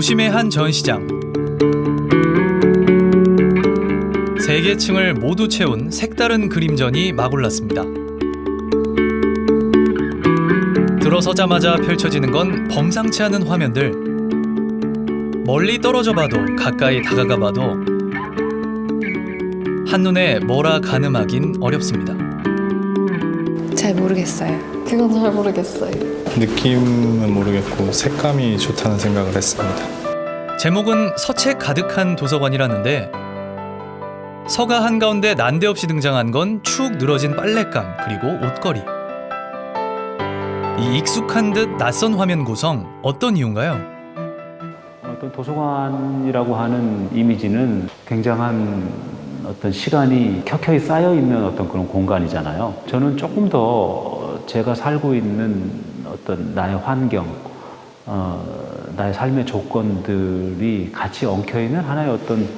도심의 한 전시장. 세 개 층을 모두 채운 색다른 그림전이 막올랐습니다. 들어서자마자 펼쳐지는 건 범상치 않은 화면들. 멀리 떨어져 봐도 가까이 다가가 봐도 한눈에 뭐라 가늠하긴 어렵습니다. 잘 모르겠어요. 그건 잘 모르겠어요. 느낌은 모르겠고 색감이 좋다는 생각을 했습니다. 제목은 서책 가득한 도서관이라는데 서가 한가운데 난데없이 등장한 건 축 늘어진 빨랫감 그리고 옷걸이. 이 익숙한 듯 낯선 화면 구성 어떤 이유인가요? 어떤 도서관이라고 하는 이미지는 굉장한 어떤 시간이 켜켜이 쌓여 있는 어떤 그런 공간이잖아요. 저는 조금 더 제가 살고 있는 어떤 나의 환경, 나의 삶의 조건들이 같이 엉켜 있는 하나의 어떤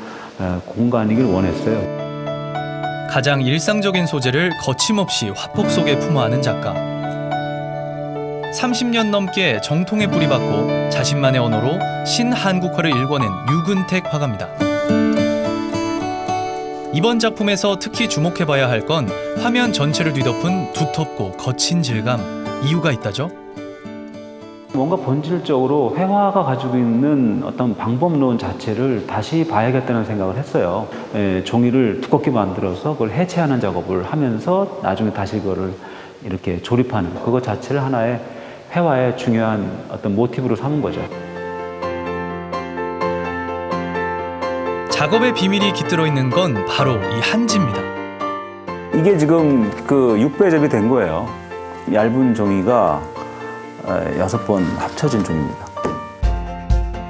공간이길 원했어요. 가장 일상적인 소재를 거침없이 화폭 속에 품어하는 작가. 30년 넘게 정통에 뿌리박고 자신만의 언어로 신한국화를 일궈낸 유근택 화가입니다. 이번 작품에서 특히 주목해봐야 할 건 화면 전체를 뒤덮은 두텁고 거친 질감. 이유가 있다죠? 뭔가 본질적으로 회화가 가지고 있는 어떤 방법론 자체를 다시 봐야겠다는 생각을 했어요. 종이를 두껍게 만들어서 그걸 해체하는 작업을 하면서 나중에 다시 그거를 이렇게 조립하는 그것 자체를 하나의 회화의 중요한 어떤 모티브로 삼은 거죠. 작업의 비밀이 깃들어 있는 건 바로 이 한지입니다. 이게 지금 그 6배접이 된 거예요. 얇은 종이가 6번 합쳐진 종입니다.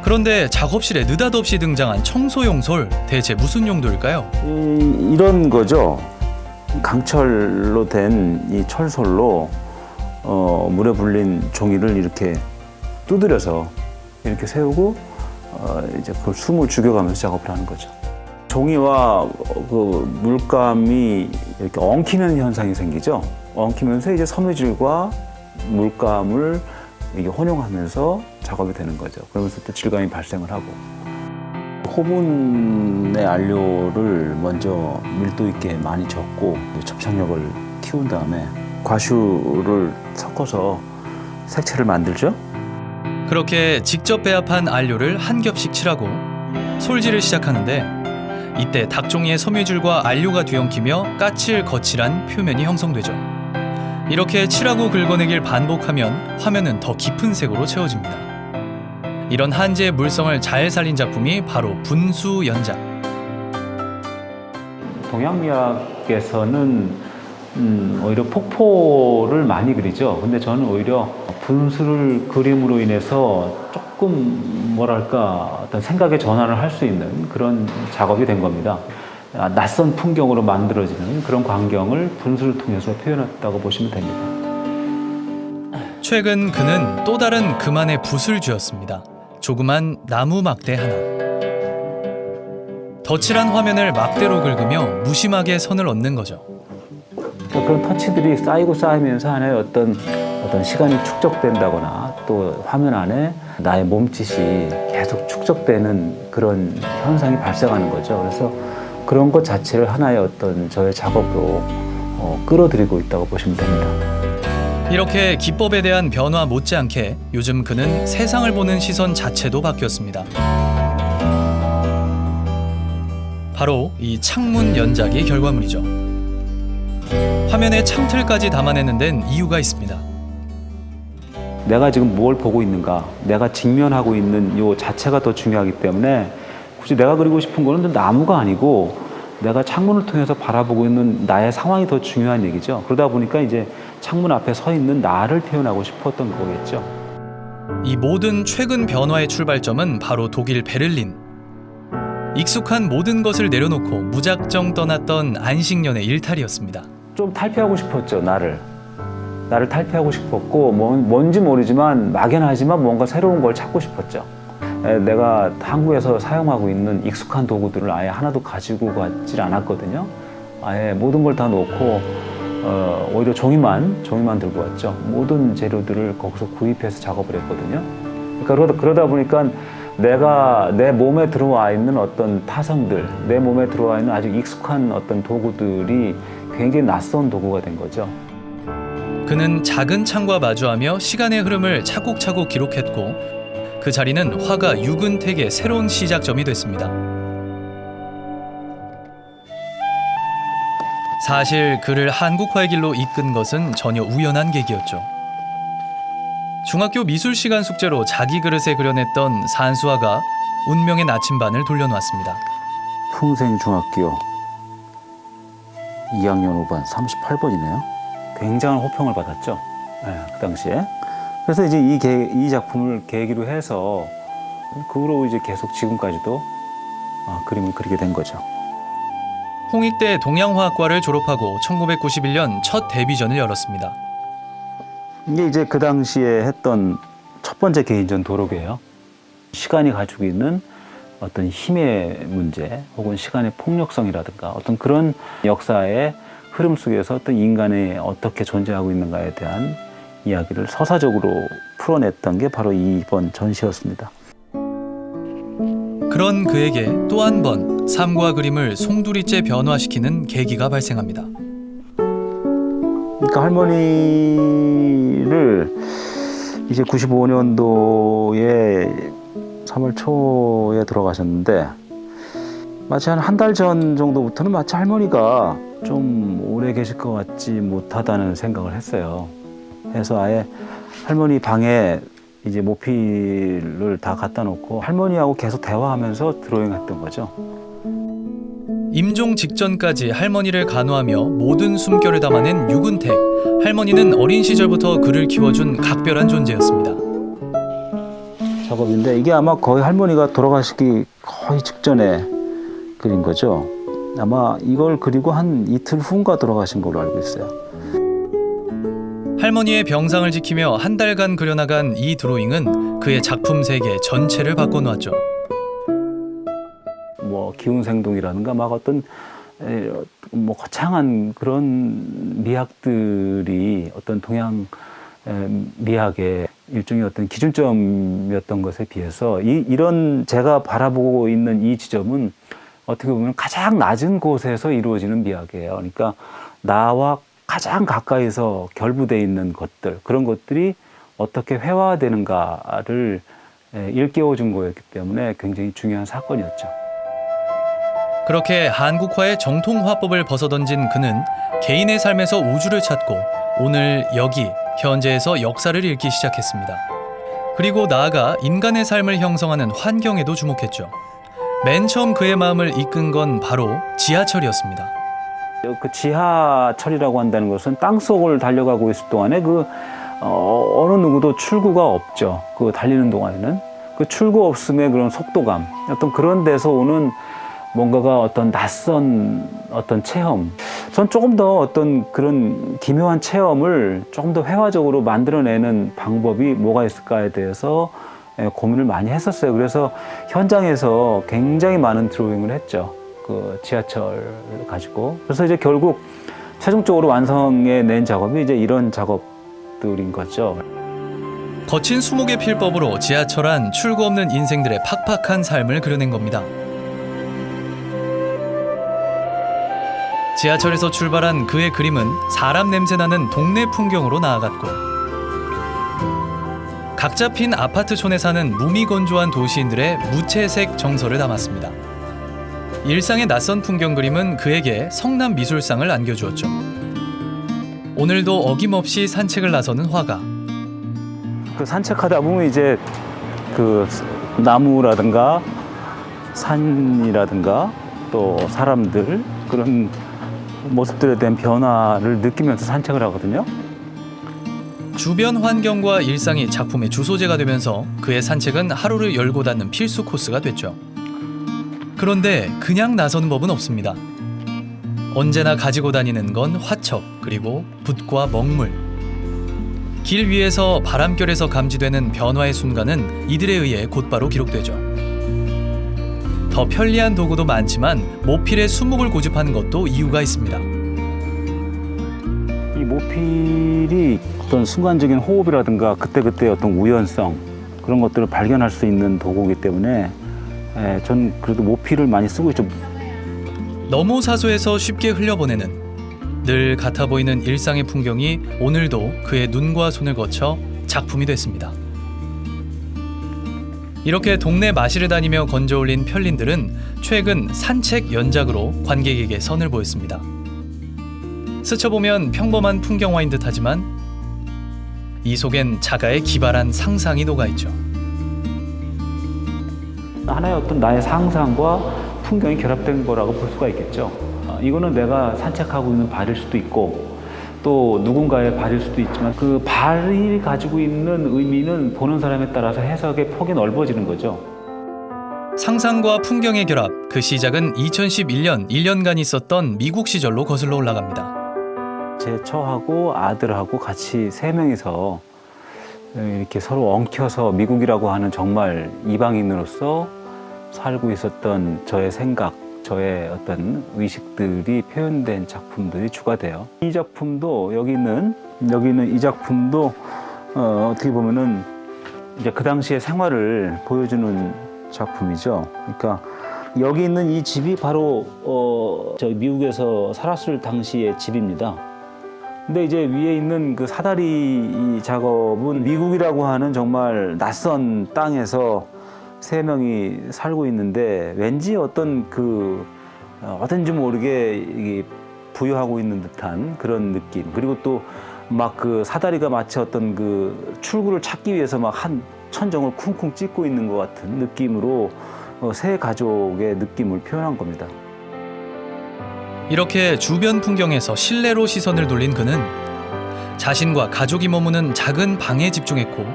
그런데 작업실에 느닷없이 등장한 청소용 솔, 대체 무슨 용도일까요? 이런 거죠. 강철로 된 이 철솔로 물에 불린 종이를 이렇게 두드려서 이렇게 세우고 이제 그걸 숨을 죽여가면서 작업을 하는 거죠. 종이와 그 물감이 이렇게 엉키는 현상이 생기죠. 엉키면서 이제 섬유질과 물감을 이게 혼용하면서 작업이 되는 거죠. 그러면서 또 질감이 발생을 하고. 호분의 안료를 먼저 밀도 있게 많이 젓고 접착력을 키운 다음에 과슈를 섞어서 색채를 만들죠. 그렇게 직접 배합한 안료를 한 겹씩 칠하고 솔질을 시작하는데 이때 닭종이의 섬유질과 안료가 뒤엉키며 까칠 거칠한 표면이 형성되죠. 이렇게 칠하고 긁어내길 반복하면 화면은 더 깊은 색으로 채워집니다. 이런 한지의 물성을 잘 살린 작품이 바로 분수연작. 동양미학에서는 오히려 폭포를 많이 그리죠. 근데 저는 오히려 분수를 그림으로 인해서 조금 뭐랄까 어떤 생각의 전환을 할 수 있는 그런 작업이 된 겁니다. 낯선 풍경으로 만들어지는 그런 광경을 분수를 통해서 표현했다고 보시면 됩니다. 최근 그는 또 다른 그만의 붓을 쥐었습니다. 조그만 나무 막대 하나. 덧칠한 화면을 막대로 긁으며 무심하게 선을 얻는 거죠. 그런 터치들이 쌓이고 쌓이면서 하나의 어떤 시간이 축적된다거나 또 화면 안에 나의 몸짓이 계속 축적되는 그런 현상이 발생하는 거죠. 그래서 그런 것 자체를 하나의 어떤 저의 작업으로 끌어들이고 있다고 보시면 됩니다. 이렇게 기법에 대한 변화 못지않게 요즘 그는 세상을 보는 시선 자체도 바뀌었습니다. 바로 이 창문 연작이 결과물이죠. 화면에 창틀까지 담아내는 데는 이유가 있습니다. 내가 지금 뭘 보고 있는가, 내가 직면하고 있는 요 자체가 더 중요하기 때문에 굳이 내가 그리고 싶은 거는 나무가 아니고 내가 창문을 통해서 바라보고 있는 나의 상황이 더 중요한 얘기죠. 그러다 보니까 이제 창문 앞에 서 있는 나를 표현하고 싶었던 거겠죠. 이 모든 최근 변화의 출발점은 바로 독일 베를린. 익숙한 모든 것을 내려놓고 무작정 떠났던 안식년의 일탈이었습니다. 좀 탈피하고 싶었죠, 나를 탈피하고 싶었고 뭔지 모르지만 막연하지만 뭔가 새로운 걸 찾고 싶었죠. 내가 한국에서 사용하고 있는 익숙한 도구들을 아예 하나도 가지고 가질 않았거든요. 아예 모든 걸 다 놓고 오히려 종이만 들고 왔죠. 모든 재료들을 거기서 구입해서 작업을 했거든요. 그러니까 그러다 보니까 내가 내 몸에 들어와 있는 어떤 타성들, 내 몸에 들어와 있는 아주 익숙한 어떤 도구들이 굉장히 낯선 도구가 된 거죠. 그는 작은 창과 마주하며 시간의 흐름을 차곡차곡 기록했고 그 자리는 화가 유근택의 새로운 시작점이 됐습니다. 사실 그를 한국화의 길로 이끈 것은 전혀 우연한 계기였죠. 중학교 미술 시간 숙제로 자기 그릇에 그려냈던 산수화가 운명의 나침반을 돌려놓았습니다. 풍생중학교 2학년 5반 38번이네요. 굉장한 호평을 받았죠. 네, 그 당시에. 그래서 이제 이 작품을 계기로 해서 그 후로 이제 계속 지금까지도 그림을 그리게 된 거죠. 홍익대 동양화학과를 졸업하고 1991년 첫 데뷔전을 열었습니다. 이게 이제 그 당시에 했던 첫 번째 개인전 도록이에요. 시간이 가지고 있는 어떤 힘의 문제 혹은 시간의 폭력성이라든가 어떤 그런 역사의 흐름 속에서 어떤 인간이 어떻게 존재하고 있는가에 대한 이야기를 서사적으로 풀어냈던 게 바로 이번 전시였습니다. 그런 그에게 또 한 번 삶과 그림을 송두리째 변화시키는 계기가 발생합니다. 그러니까 할머니를 이제 95년도에 3월 초에 돌아가셨는데 마치 한 달 전 정도부터는 마치 할머니가 좀 오래 계실 것 같지 못하다는 생각을 했어요. 그래서 아예 할머니 방에 이제 모필을 다 갖다 놓고 할머니하고 계속 대화하면서 드로잉했던 거죠. 임종 직전까지 할머니를 간호하며 모든 숨결을 담아낸 유근택. 할머니는 어린 시절부터 그를 키워준 각별한 존재였습니다. 작업인데 이게 아마 거의 할머니가 돌아가시기 거의 직전에 그린 거죠. 아마 이걸 그리고 한 이틀 후인가 돌아가신 걸로 알고 있어요. 할머니의 병상을 지키며 한 달간 그려나간 이 드로잉은 그의 작품 세계 전체를 바꿔놓았죠. 뭐 기운생동이라든가 막 어떤 뭐 거창한 그런 미학들이 어떤 동양 미학의 일종의 어떤 기준점이었던 것에 비해서 이런 제가 바라보고 있는 이 지점은 어떻게 보면 가장 낮은 곳에서 이루어지는 미학이에요. 그러니까 나와 가장 가까이서 결부되어 있는 것들, 그런 것들이 어떻게 회화되는가를 일깨워 준 거였기 때문에 굉장히 중요한 사건이었죠. 그렇게 한국화의 정통 화법을 벗어던진 그는 개인의 삶에서 우주를 찾고 오늘 여기 현재에서 역사를 읽기 시작했습니다. 그리고 나아가 인간의 삶을 형성하는 환경에도 주목했죠. 맨 처음 그의 마음을 이끈 건 바로 지하철이었습니다. 그 지하철이라고 한다는 것은 땅속을 달려가고 있을 동안에 어느 누구도 출구가 없죠. 그 달리는 동안에는 그 출구 없음의 그런 속도감, 어떤 그런 데서 오는 뭔가가 어떤 낯선 어떤 체험. 전 조금 더 어떤 그런 기묘한 체험을 조금 더 회화적으로 만들어내는 방법이 뭐가 있을까에 대해서 고민을 많이 했었어요. 그래서 현장에서 굉장히 많은 드로잉을 했죠. 그 지하철 가지고. 그래서 이제 결국 최종적으로 완성해 낸 작업이 이제 이런 작업들인 거죠. 거친 수목의 필법으로 지하철 안 출구 없는 인생들의 팍팍한 삶을 그려낸 겁니다. 지하철에서 출발한 그의 그림은 사람 냄새나는 동네 풍경으로 나아갔고 각 잡힌 아파트촌에 사는 무미건조한 도시인들의 무채색 정서를 담았습니다. 일상의 낯선 풍경 그림은 그에게 성남 미술상을 안겨주었죠. 오늘도 어김없이 산책을 나서는 화가. 그 산책하다 보면 이제 그 나무라든가 산이라든가 또 사람들 그런 모습들에 대한 변화를 느끼면서 산책을 하거든요. 주변 환경과 일상이 작품의 주소재가 되면서 그의 산책은 하루를 열고 닫는 필수 코스가 됐죠. 그런데 그냥 나서는 법은 없습니다. 언제나 가지고 다니는 건 화첩 그리고 붓과 먹물. 길 위에서 바람결에서 감지되는 변화의 순간은 이들에 의해 곧바로 기록되죠. 더 편리한 도구도 많지만 모필의 수목을 고집하는 것도 이유가 있습니다. 이 모필이 어떤 순간적인 호흡이라든가 그때그때 어떤 우연성 그런 것들을 발견할 수 있는 도구이기 때문에 전 그래도 모피를 많이 쓰고 있죠. 너무 사소해서 쉽게 흘려보내는 늘 같아 보이는 일상의 풍경이 오늘도 그의 눈과 손을 거쳐 작품이 됐습니다. 이렇게 동네 마실을 다니며 건져올린 편린들은 최근 산책 연작으로 관객에게 선을 보였습니다. 스쳐보면 평범한 풍경화인 듯하지만 이 속엔 자가의 기발한 상상이 녹아있죠. 하나의 어떤 나의 상상과 풍경이 결합된 거라고 볼 수가 있겠죠. 이거는 내가 산책하고 있는 발일 수도 있고 또 누군가의 발일 수도 있지만 그 발이 가지고 있는 의미는 보는 사람에 따라서 해석의 폭이 넓어지는 거죠. 상상과 풍경의 결합, 그 시작은 2011년 1년간 있었던 미국 시절로 거슬러 올라갑니다. 제 처하고 아들하고 같이 세 명이서 이렇게 서로 엉켜서 미국이라고 하는 정말 이방인으로서 살고 있었던 저의 생각, 저의 어떤 의식들이 표현된 작품들이 주가 돼요. 이 작품도 여기 있는 이 작품도 어떻게 보면은 이제 그 당시의 생활을 보여주는 작품이죠. 그러니까 여기 있는 이 집이 바로 저 미국에서 살았을 당시의 집입니다. 근데 이제 위에 있는 그 사다리 작업은 미국이라고 하는 정말 낯선 땅에서 세 명이 살고 있는데 왠지 어떤 어딘지 모르게 부여하고 있는 듯한 그런 느낌. 그리고 또 막 그 사다리가 마치 어떤 그 출구를 찾기 위해서 막 한 천정을 쿵쿵 찍고 있는 것 같은 느낌으로 세 가족의 느낌을 표현한 겁니다. 이렇게 주변 풍경에서 실내로 시선을 돌린 그는 자신과 가족이 머무는 작은 방에 집중했고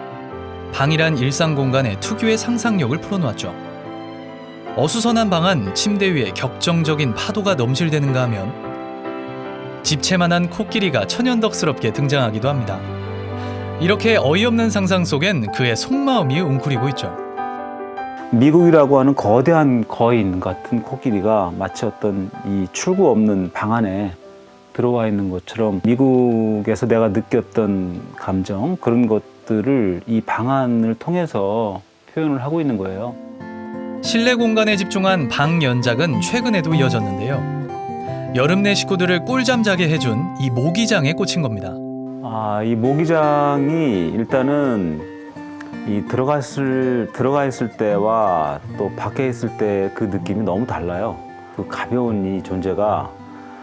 방이란 일상 공간에 특유의 상상력을 풀어놓았죠. 어수선한 방 안 침대 위에 격정적인 파도가 넘실대는가 하면 집채만한 코끼리가 천연덕스럽게 등장하기도 합니다. 이렇게 어이없는 상상 속엔 그의 속마음이 웅크리고 있죠. 미국이라고 하는 거대한 거인 같은 코끼리가 마치 어떤 이 출구 없는 방 안에 들어와 있는 것처럼 미국에서 내가 느꼈던 감정, 그런 것들을 이 방 안을 통해서 표현을 하고 있는 거예요. 실내 공간에 집중한 방 연작은 최근에도 이어졌는데요. 여름 내 식구들을 꿀잠 자게 해준 이 모기장에 꽂힌 겁니다. 이 모기장이 일단은 들어가 있을 때와 또 밖에 있을 때 그 느낌이 너무 달라요. 그 가벼운 이 존재가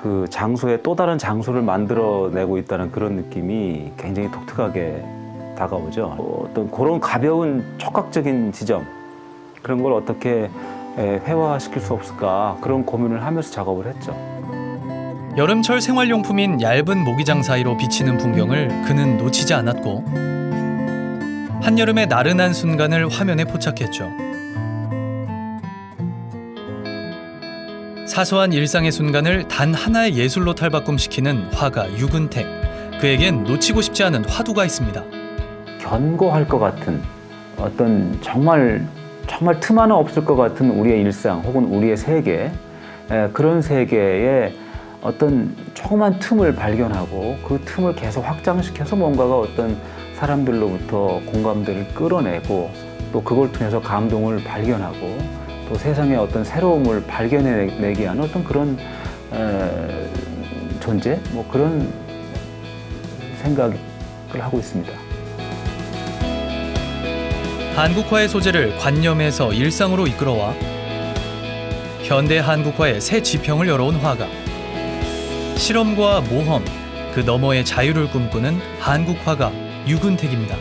그 장소에 또 다른 장소를 만들어내고 있다는 그런 느낌이 굉장히 독특하게 다가오죠. 어떤 그런 가벼운 촉각적인 지점, 그런 걸 어떻게 회화시킬 수 없을까, 그런 고민을 하면서 작업을 했죠. 여름철 생활용품인 얇은 모기장 사이로 비치는 풍경을 그는 놓치지 않았고 한여름의 나른한 순간을 화면에 포착했죠. 사소한 일상의 순간을 단 하나의 예술로 탈바꿈시키는 화가 유근택. 그에겐 놓치고 싶지 않은 화두가 있습니다. 견고할 것 같은 어떤 정말 틈 하나 없을 것 같은 우리의 일상 혹은 우리의 세계, 그런 세계에 어떤 조그만 틈을 발견하고 그 틈을 계속 확장시켜서 뭔가가 어떤 사람들로부터 공감대를 끌어내고 또 그걸 통해서 감동을 발견하고 또 세상의 어떤 새로움을 발견해내게 하는 어떤 그런 존재, 뭐 그런 생각을 하고 있습니다. 한국화의 소재를 관념에서 일상으로 이끌어와 현대 한국화의 새 지평을 열어온 화가, 실험과 모험, 그 너머의 자유를 꿈꾸는 한국화가 유근택입니다.